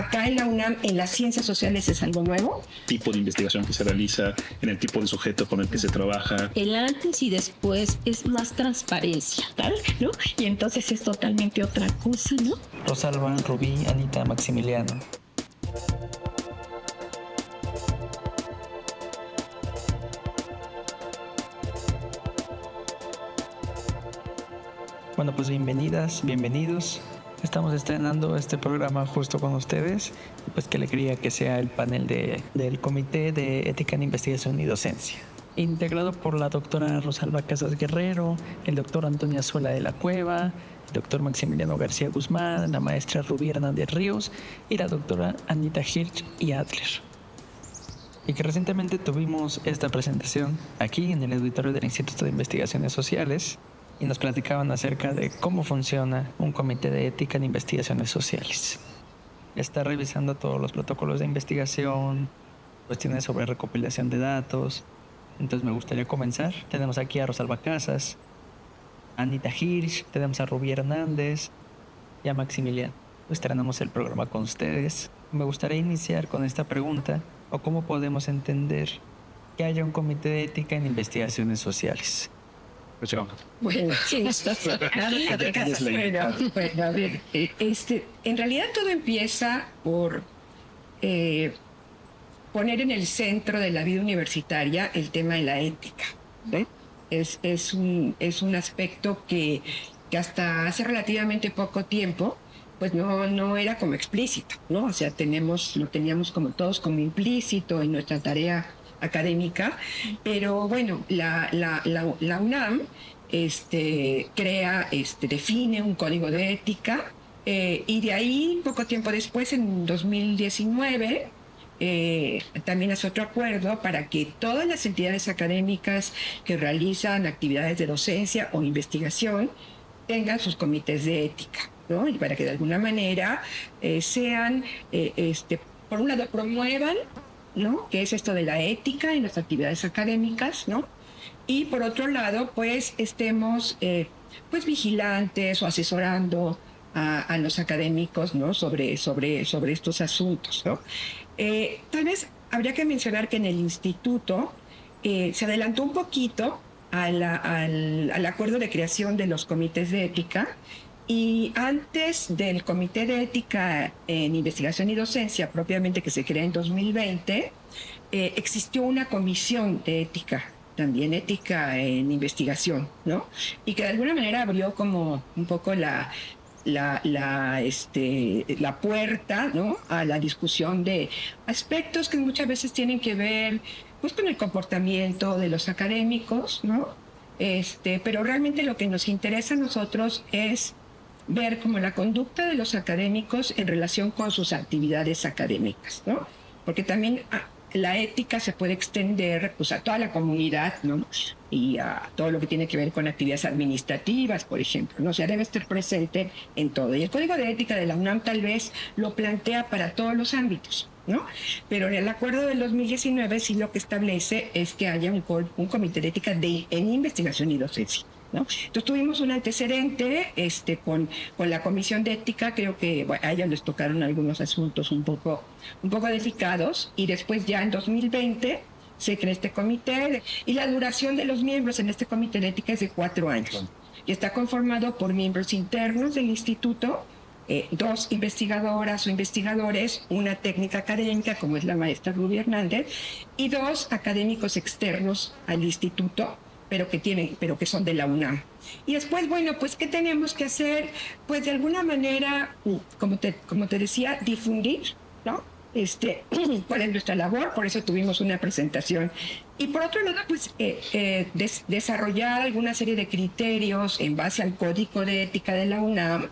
acá en la UNAM, en las ciencias sociales, es algo nuevo. Tipo de investigación que se realiza, en el tipo de sujeto con el que se trabaja. El antes y después es más transparencia, tal, ¿no? Y entonces es totalmente otra cosa, ¿no? Rosalba, Rubí, Anita, Maximiliano. Bueno, pues bienvenidas, bienvenidos. Estamos estrenando este programa justo con ustedes, pues que le quería que sea el panel del Comité de Ética en Investigación y Docencia, integrado por la doctora Rosalba Casas Guerrero, el doctor Antonio Azuela de la Cueva, el doctor Maximiliano García Guzmán, la maestra Rubí Hernández Ríos y la doctora Anita Hirsch y Adler. Y que recientemente tuvimos esta presentación aquí en el auditorio del Instituto de Investigaciones Sociales y nos platicaban acerca de cómo funciona un comité de ética en investigaciones sociales. Está revisando todos los protocolos de investigación, cuestiones sobre recopilación de datos. Entonces me gustaría comenzar. Tenemos aquí a Rosalba Casas, a Anita Hirsch, tenemos a Rubí Hernández y a Maximiliano. Estrenamos el programa con ustedes. Me gustaría iniciar con esta pregunta, o cómo podemos entender que haya un comité de ética en investigaciones sociales. Bueno, sí, bueno, a ver, en realidad todo empieza por poner en el centro de la vida universitaria el tema de la ética, ¿sí? Es un aspecto que hasta hace relativamente poco tiempo pues no era como explícito, ¿no? O sea, lo teníamos como todos como implícito en nuestra tarea académica, pero bueno, la UNAM define un código de ética y de ahí, poco tiempo después, en 2019, también hace otro acuerdo para que todas las entidades académicas que realizan actividades de docencia o investigación tengan sus comités de ética, ¿no? Y para que de alguna manera sean, por un lado, promuevan, ¿no?, que es esto de la ética en las actividades académicas, ¿no? Y por otro lado, pues estemos pues vigilantes o asesorando a los académicos, ¿no?, sobre estos asuntos, ¿no? Tal vez habría que mencionar que en el instituto se adelantó un poquito al acuerdo de creación de los comités de ética. Y antes del Comité de Ética en Investigación y Docencia, propiamente, que se crea en 2020, existió una comisión de ética, también ética en investigación, ¿no? Y que de alguna manera abrió como un poco la puerta, ¿no?, a la discusión de aspectos que muchas veces tienen que ver pues con el comportamiento de los académicos, ¿no? Pero realmente lo que nos interesa a nosotros es ver como la conducta de los académicos en relación con sus actividades académicas, ¿no? Porque también la ética se puede extender pues a toda la comunidad, ¿no?, y a todo lo que tiene que ver con actividades administrativas, por ejemplo, ¿no? O sea, debe estar presente en todo. Y el Código de Ética de la UNAM tal vez lo plantea para todos los ámbitos, ¿no? Pero en el acuerdo del 2019 sí lo que establece es que haya un comité de ética en investigación y docencia, ¿no? Entonces tuvimos un antecedente con la comisión de ética. Creo que a ellos les tocaron algunos asuntos un poco delicados, y después ya en 2020 se crea este comité, y la duración de los miembros en este comité de ética es de 4 años y está conformado por miembros internos del instituto, 2 investigadoras o investigadores, una técnica académica como es la maestra Rubí Hernández, y 2 académicos externos al instituto, pero que son de la UNAM. Y después, bueno, pues ¿qué tenemos que hacer? Pues de alguna manera, como te decía, difundir, ¿no?, cuál es nuestra labor. Por eso tuvimos una presentación. Y por otro lado, pues desarrollar alguna serie de criterios en base al Código de Ética de la UNAM,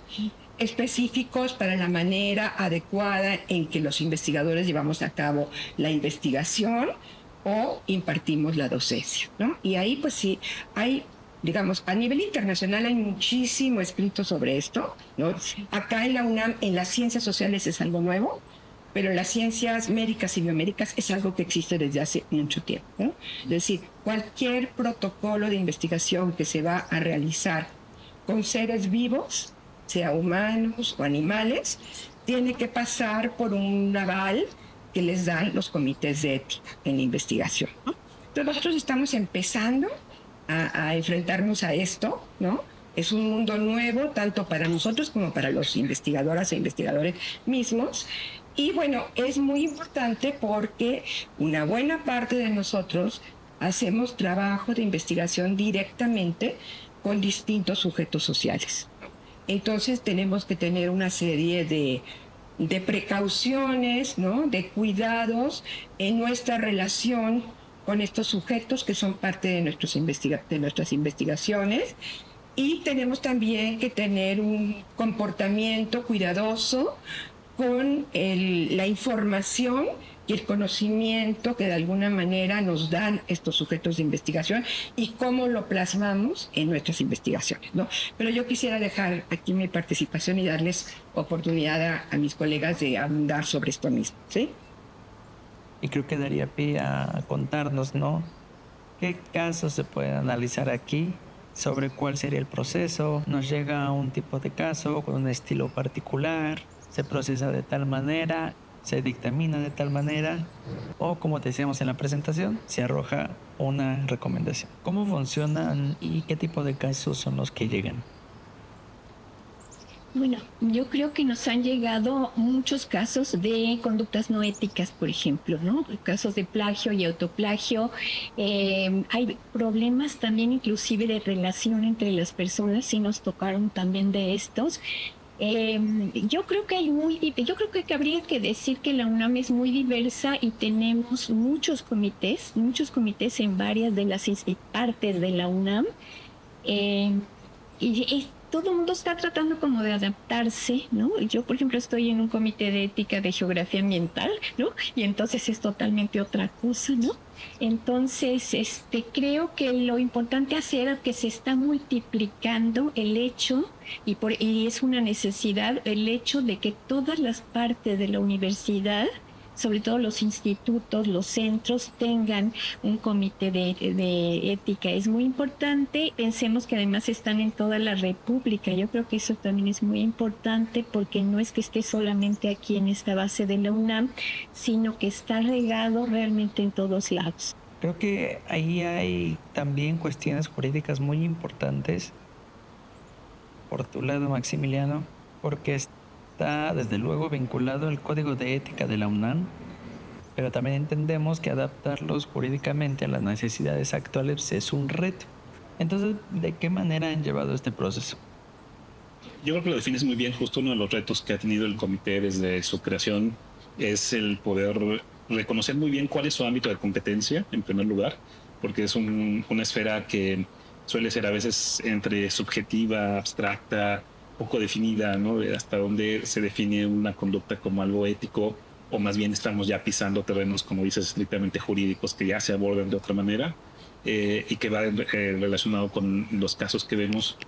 específicos para la manera adecuada en que los investigadores llevamos a cabo la investigación o impartimos la docencia, ¿no? Y ahí pues sí, digamos, a nivel internacional hay muchísimo escrito sobre esto, ¿no? Acá en la UNAM, en las ciencias sociales es algo nuevo, pero en las ciencias médicas y biomédicas es algo que existe desde hace mucho tiempo, ¿no? Es decir, cualquier protocolo de investigación que se va a realizar con seres vivos, sea humanos o animales, tiene que pasar por un aval que les dan los comités de ética en la investigación, ¿no? Entonces nosotros estamos empezando a enfrentarnos a esto, ¿no? Es un mundo nuevo, tanto para nosotros como para los investigadoras e investigadores mismos. Y bueno, es muy importante porque una buena parte de nosotros hacemos trabajo de investigación directamente con distintos sujetos sociales. Entonces tenemos que tener una serie de precauciones, ¿no? De cuidados en nuestra relación con estos sujetos que son parte de nuestras investigaciones. Y tenemos también que tener un comportamiento cuidadoso con la información y el conocimiento que de alguna manera nos dan estos sujetos de investigación y cómo lo plasmamos en nuestras investigaciones, ¿no? Pero yo quisiera dejar aquí mi participación y darles oportunidad a mis colegas de abundar sobre esto mismo, ¿sí? Y creo que daría pie a contarnos, ¿no? ¿Qué casos se pueden analizar aquí? Sobre cuál sería el proceso. Nos llega un tipo de caso con un estilo particular, se procesa de tal manera, se dictamina de tal manera, o como decíamos en la presentación, se arroja una recomendación. ¿Cómo funcionan y qué tipo de casos son los que llegan? Bueno, yo creo que nos han llegado muchos casos de conductas no éticas, por ejemplo, ¿no? Casos de plagio y autoplagio. Hay problemas también inclusive de relación entre las personas, sí nos tocaron también de estos. Yo creo que habría que decir que la UNAM es muy diversa y tenemos muchos comités en varias de las partes de la UNAM. Y todo el mundo está tratando como de adaptarse, ¿no? Yo, por ejemplo, estoy en un comité de ética de geografía ambiental, ¿no? Y entonces es totalmente otra cosa, ¿no? Entonces, creo que lo importante hacer es que se está multiplicando el hecho, y es una necesidad, el hecho de que todas las partes de la universidad, sobre todo los institutos, los centros, tengan un comité de ética. Es muy importante. Pensemos que además están en toda la República. Yo creo que eso también es muy importante porque no es que esté solamente aquí en esta base de la UNAM, sino que está regado realmente en todos lados. Creo que ahí hay también cuestiones jurídicas muy importantes por tu lado, Maximiliano, porque está desde luego vinculado al Código de Ética de la UNAM, pero también entendemos que adaptarlos jurídicamente a las necesidades actuales es un reto. Entonces, ¿de qué manera han llevado este proceso? Yo creo que lo defines muy bien. Justo uno de los retos que ha tenido el comité desde su creación es el poder reconocer muy bien cuál es su ámbito de competencia, en primer lugar, porque es una esfera que suele ser a veces entre subjetiva, abstracta, poco definida, ¿no? Hasta dónde se define una conducta como algo ético, o más bien estamos ya pisando terrenos, como dices, estrictamente jurídicos que ya se abordan de otra manera, y que va relacionado con los casos que vemos,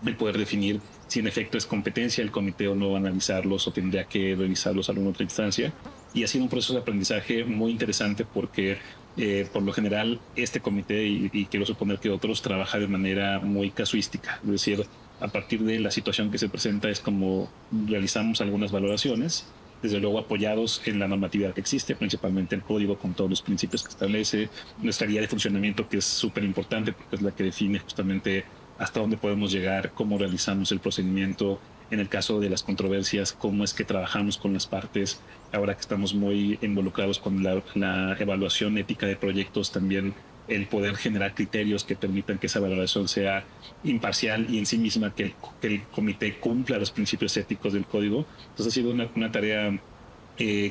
el poder definir si en efecto es competencia el comité o no analizarlos o tendría que revisarlos a alguna otra instancia. Y ha sido un proceso de aprendizaje muy interesante porque por lo general este comité, y quiero suponer que otros, trabaja de manera muy casuística, es decir, a partir de la situación que se presenta es como realizamos algunas valoraciones, desde luego apoyados en la normatividad que existe, principalmente el código con todos los principios que establece, nuestra guía de funcionamiento, que es súper importante porque es la que define justamente hasta dónde podemos llegar, cómo realizamos el procedimiento, en el caso de las controversias, cómo es que trabajamos con las partes. Ahora que estamos muy involucrados con la evaluación ética de proyectos, también el poder generar criterios que permitan que esa valoración sea imparcial y en sí misma que el comité cumpla los principios éticos del código. Entonces ha sido una tarea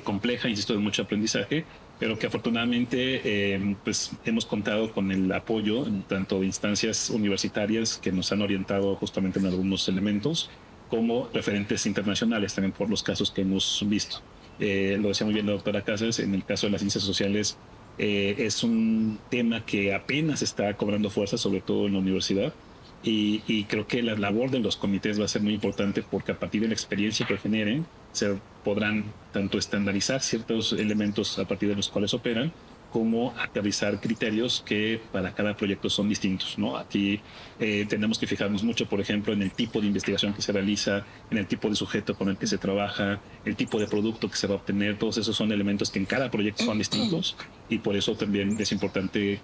compleja, insisto, de mucho aprendizaje, pero que afortunadamente pues hemos contado con el apoyo tanto de instancias universitarias que nos han orientado justamente en algunos elementos, como referentes internacionales también por los casos que hemos visto. Lo decía muy bien la doctora Casas, en el caso de las ciencias sociales es un tema que apenas está cobrando fuerza, sobre todo en la universidad, y creo que la labor de los comités va a ser muy importante porque a partir de la experiencia que generen se podrán tanto estandarizar ciertos elementos a partir de los cuales operan, cómo aterrizar criterios que para cada proyecto son distintos, ¿no? Aquí tenemos que fijarnos mucho, por ejemplo, en el tipo de investigación que se realiza, en el tipo de sujeto con el que se trabaja, el tipo de producto que se va a obtener. Todos esos son elementos que en cada proyecto son distintos, y por eso también es importante,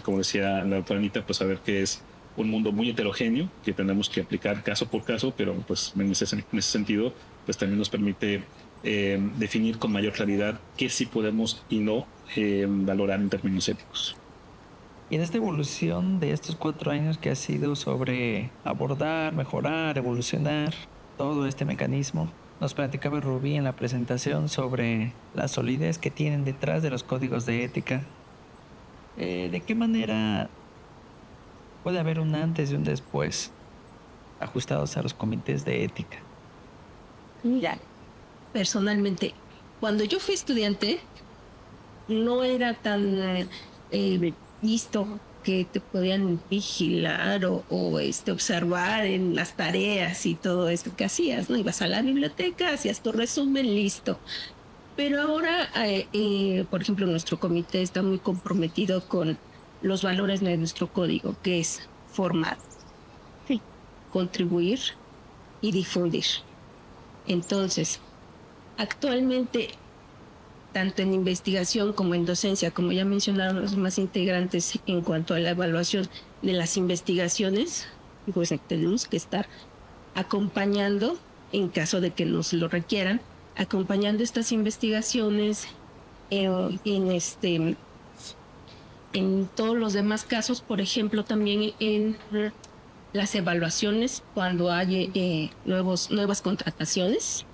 como decía la doctora Anita, pues saber que es un mundo muy heterogéneo que tenemos que aplicar caso por caso, pero pues en ese sentido pues también nos permite definir con mayor claridad qué sí podemos y no valorar en términos éticos. Y en esta evolución de estos 4 años que ha sido sobre abordar, mejorar, evolucionar todo este mecanismo, nos platicaba Rubí en la presentación sobre la solidez que tienen detrás de los códigos de ética. ¿De qué manera puede haber un antes y un después ajustados a los comités de ética? Mira, personalmente, cuando yo fui estudiante, no era tan visto que te podían vigilar o observar en las tareas y todo esto que hacías, ¿no? Ibas a la biblioteca, hacías tu resumen, listo. Pero ahora, por ejemplo, nuestro comité está muy comprometido con los valores de nuestro código, que es formar, sí, contribuir y difundir. Entonces, actualmente, tanto en investigación como en docencia, como ya mencionaron los demás integrantes en cuanto a la evaluación de las investigaciones, pues tenemos que estar acompañando, en caso de que nos lo requieran, acompañando estas investigaciones en todos los demás casos, por ejemplo, también en las evaluaciones cuando hay nuevas contrataciones.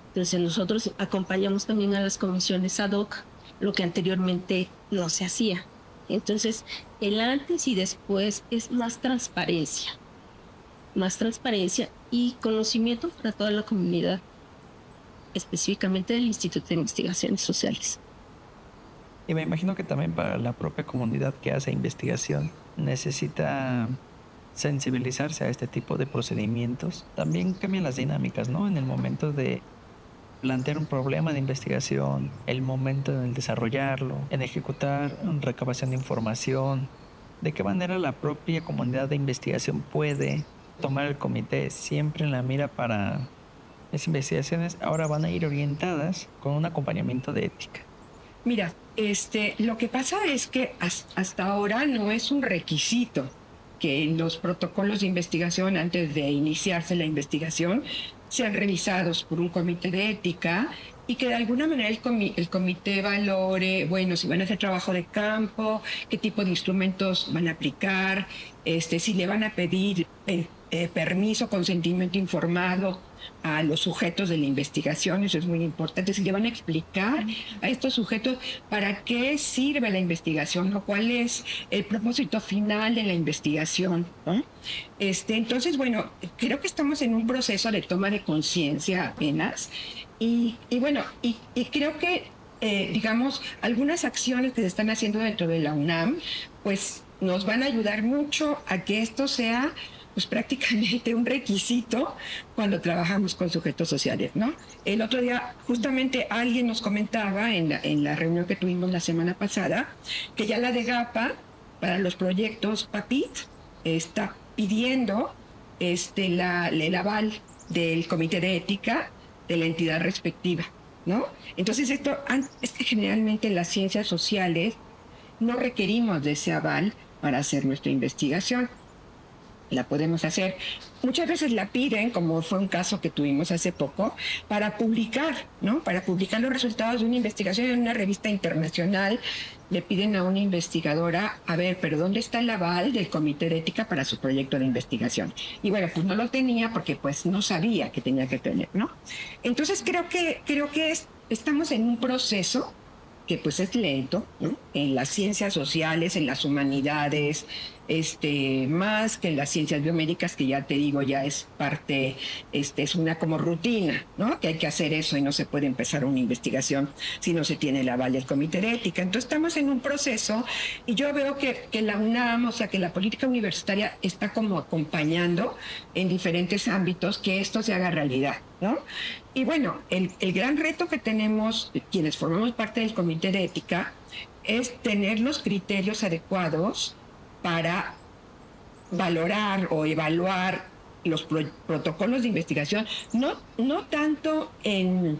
Entonces nosotros acompañamos también a las comisiones ad hoc, lo que anteriormente no se hacía. Entonces el antes y después es más transparencia y conocimiento para toda la comunidad, específicamente del Instituto de Investigaciones Sociales. Y me imagino que también para la propia comunidad que hace investigación necesita sensibilizarse a este tipo de procedimientos. También cambian las dinámicas, ¿no? En el momento de plantear un problema de investigación, el momento en el desarrollarlo, en ejecutar recabación de información, de qué manera la propia comunidad de investigación puede tomar el comité siempre en la mira para las investigaciones. Ahora van a ir orientadas con un acompañamiento de ética. Mira, lo que pasa es que hasta ahora no es un requisito que los protocolos de investigación antes de iniciarse la investigación sean revisados por un comité de ética y que de alguna manera el comité valore, bueno, si van a hacer trabajo de campo, qué tipo de instrumentos van a aplicar, si le van a pedir permiso, consentimiento informado a los sujetos de la investigación, eso es muy importante, si le van a explicar a estos sujetos para qué sirve la investigación o cuál es el propósito final de la investigación, ¿no? Entonces, bueno, creo que estamos en un proceso de toma de conciencia apenas y creo que, digamos, algunas acciones que se están haciendo dentro de la UNAM, pues nos van a ayudar mucho a que esto sea pues prácticamente un requisito cuando trabajamos con sujetos sociales, ¿no? El otro día justamente alguien nos comentaba en la reunión que tuvimos la semana pasada que ya la DEGAPA para los proyectos PAPIT está pidiendo el aval del comité de ética de la entidad respectiva, ¿no? Entonces esto es que generalmente en las ciencias sociales no requerimos de ese aval para hacer nuestra investigación. La podemos hacer. Muchas veces la piden, como fue un caso que tuvimos hace poco, para publicar, ¿no? Para publicar los resultados de una investigación en una revista internacional. Le piden a una investigadora, a ver, pero ¿dónde está el aval del comité de ética para su proyecto de investigación? Y bueno, pues no lo tenía porque pues no sabía que tenía que tener, ¿no? Entonces creo que estamos en un proceso que pues es lento, ¿no? En las ciencias sociales, en las humanidades, más que en las ciencias biomédicas, que ya te digo, ya es parte, es una como rutina, ¿no? Que hay que hacer eso y no se puede empezar una investigación si no se tiene el aval del comité de ética. Entonces estamos en un proceso y yo veo que la UNAM, o sea, que la política universitaria está como acompañando en diferentes ámbitos que esto se haga realidad, ¿no? Y bueno, el gran reto que tenemos quienes formamos parte del comité de ética es tener los criterios adecuados para valorar o evaluar los protocolos de investigación, no tanto en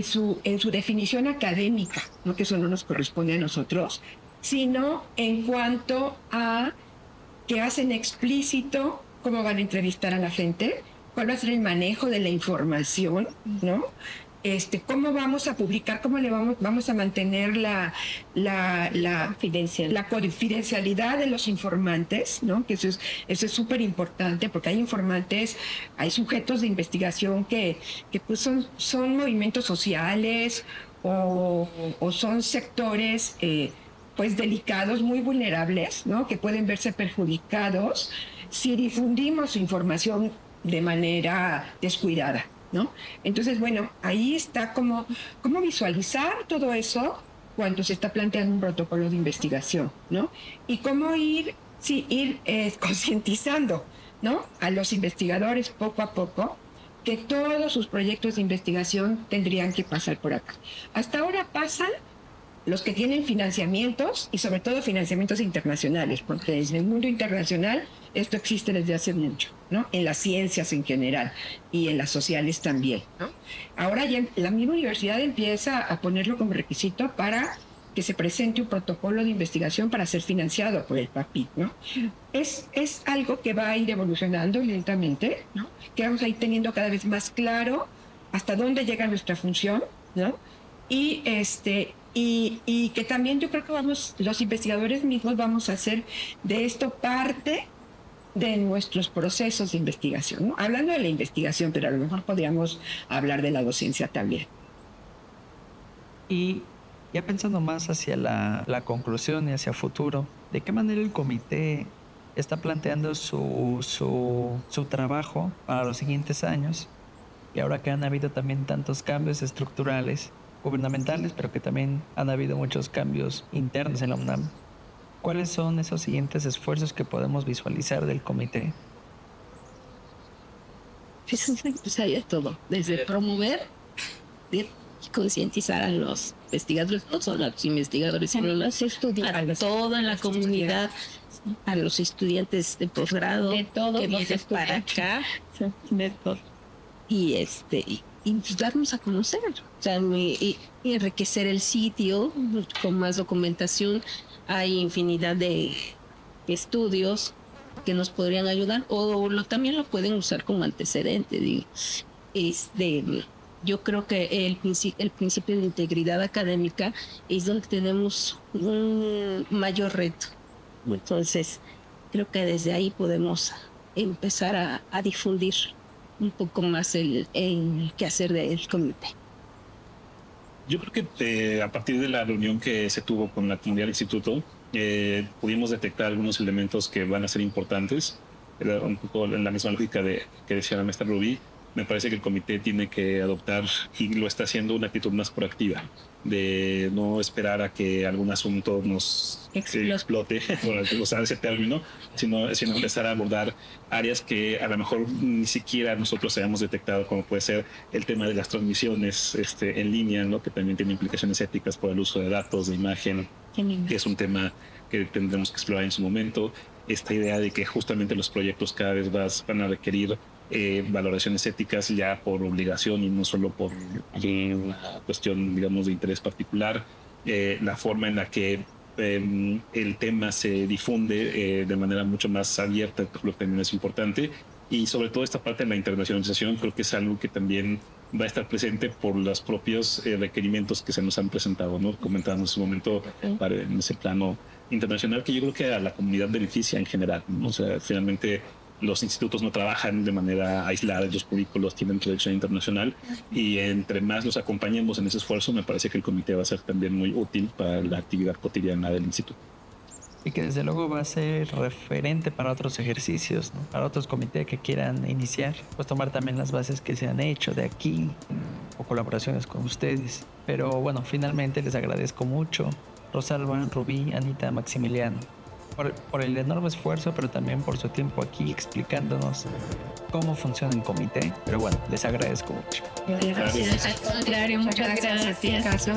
su definición académica, ¿no? Que eso no nos corresponde a nosotros, sino en cuanto a que hacen explícito cómo van a entrevistar a la gente, cuál va a ser el manejo de la información, ¿no? Cómo vamos a publicar, cómo le vamos a mantener la confidencialidad de los informantes, ¿no? Que eso es súper importante, porque hay informantes, hay sujetos de investigación que pues son movimientos sociales o son sectores pues delicados, muy vulnerables, ¿no? Que pueden verse perjudicados si difundimos información de manera descuidada, ¿no? Entonces, bueno, ahí está cómo visualizar todo eso cuando se está planteando un protocolo de investigación, ¿no? Y cómo ir concientizando, ¿no? A los investigadores poco a poco que todos sus proyectos de investigación tendrían que pasar por acá. Hasta ahora pasan los que tienen financiamientos y sobre todo financiamientos internacionales, porque desde el mundo internacional esto existe desde hace mucho, ¿no? En las ciencias en general y en las sociales también, ¿no? Ahora ya la misma universidad empieza a ponerlo como requisito para que se presente un protocolo de investigación para ser financiado por el PAPI, ¿no? Es algo que va a ir evolucionando lentamente, ¿no? Que vamos a ir teniendo cada vez más claro hasta dónde llega nuestra función, ¿no? Y que también yo creo que los investigadores mismos vamos a hacer de esto parte de nuestros procesos de investigación, ¿no? Hablando de la investigación, pero a lo mejor podríamos hablar de la docencia también. Y ya pensando más hacia la conclusión y hacia futuro, ¿de qué manera el comité está planteando su trabajo para los siguientes años? Y ahora que han habido también tantos cambios estructurales, gubernamentales, pero que también han habido muchos cambios internos en la UNAM, ¿cuáles son esos siguientes esfuerzos que podemos visualizar del comité? Pues hay de todo, desde promover y concientizar a los investigadores, no solo a los investigadores, sino a los estudiantes, a toda la comunidad, a los estudiantes de posgrado de todo, que vienen para acá, de todo. y pues darnos a conocer, o sea, y enriquecer el sitio con más documentación. Hay infinidad de estudios que nos podrían ayudar o también lo pueden usar como antecedente, digo. Yo creo que el principio de integridad académica es donde tenemos un mayor reto. Entonces, creo que desde ahí podemos empezar a difundir un poco más el quehacer del comité. Yo creo que a partir de la reunión que se tuvo con la comunidad del instituto, pudimos detectar algunos elementos que van a ser importantes. Era un poco en la misma lógica que decía la maestra Rubí. Me parece que el comité tiene que adoptar, y lo está haciendo, una actitud más proactiva, de no esperar a que algún asunto nos explote, por usar ese término, sino empezar a abordar áreas que a lo mejor ni siquiera nosotros hayamos detectado, como puede ser el tema de las transmisiones en línea, ¿no? Que también tiene implicaciones éticas por el uso de datos, de imagen, que es un tema que tendremos que explorar en su momento. Esta idea de que justamente los proyectos cada vez van a requerir valoraciones éticas ya por obligación y no solo por una cuestión, digamos, de interés particular. La forma en la que el tema se difunde de manera mucho más abierta, lo que también es importante. Y sobre todo esta parte de la internacionalización creo que es algo que también va a estar presente por los propios requerimientos que se nos han presentado, ¿no? Comentábamos en su momento en ese plano internacional, que yo creo que a la comunidad beneficia en general, ¿no? O sea, finalmente los institutos no trabajan de manera aislada, los currículos tienen proyección internacional, y entre más los acompañemos en ese esfuerzo, me parece que el comité va a ser también muy útil para la actividad cotidiana del instituto. Y que desde luego va a ser referente para otros ejercicios, ¿no? Para otros comités que quieran iniciar, pues tomar también las bases que se han hecho de aquí o colaboraciones con ustedes. Pero bueno, finalmente les agradezco mucho, Rosalba, Rubí, Anita, Maximiliano, por el enorme esfuerzo, pero también por su tiempo aquí explicándonos cómo funciona el comité. Pero bueno, les agradezco mucho. Gracias. Al contrario, muchas gracias.